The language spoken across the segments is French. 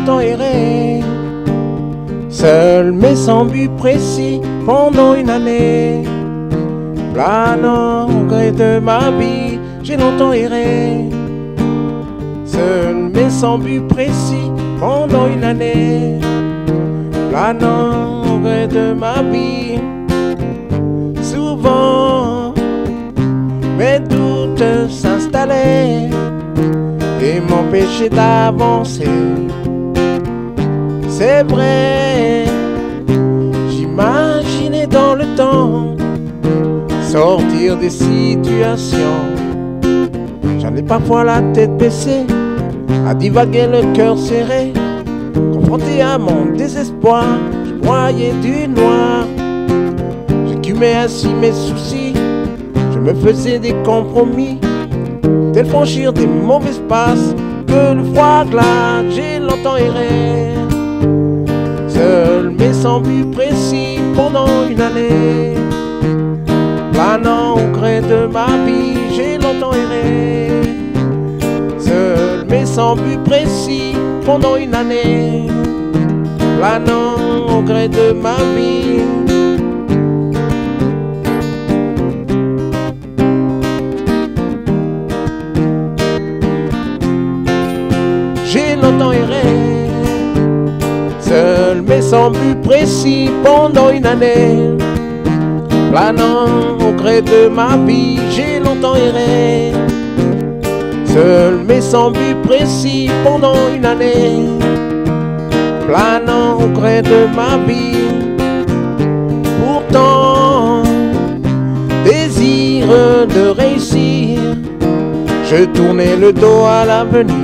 longtemps erré, seul mais sans but précis pendant une année. Planant au gré de ma vie, j'ai longtemps erré, seul mais sans but précis pendant une année. Planant au gré de ma vie, souvent mes doutes s'installaient et m'empêchaient d'avancer. C'est vrai, j'imaginais dans le temps sortir des situations. J'en ai parfois la tête baissée, à divaguer le cœur serré. Confronté à mon désespoir, je broyais du noir. J'écumais ainsi mes soucis, je me faisais des compromis, tel franchir des mauvais passes que le froid glace. J'ai longtemps erré, seul mais sans but précis pendant une année. Planant au gré de ma vie, j'ai longtemps erré, seul mais sans but précis pendant une année. Planant au gré de ma vie. J'ai longtemps erré, seul mais sans but précis pendant une année. Planant au gré de ma vie, j'ai longtemps erré, seul mais sans but précis pendant une année. Planant au gré de ma vie, pourtant désir de réussir, je tournais le dos à l'avenir.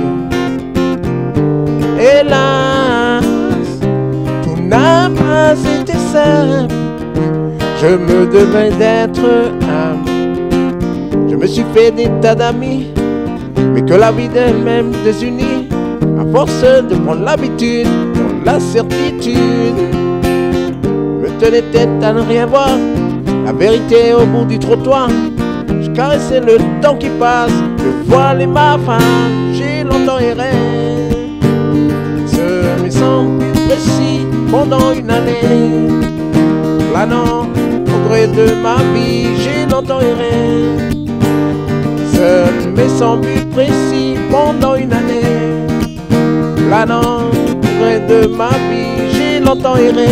Hélas, tout n'a pas été simple, je me devais d'être humble. Je me suis fait des tas d'amis, mais que la vie d'elle-même désunie, à force de prendre l'habitude, prendre la certitude, me tenait tête à ne rien voir, la vérité au bout du trottoir. Je caressais le temps qui passe, le voile et ma femme. J'ai longtemps erré, seul mais sans but précis pendant une année. Planant au gré de ma vie, j'ai longtemps erré, seul mais sans but précis pendant une année. Planant au gré de ma vie, j'ai longtemps erré,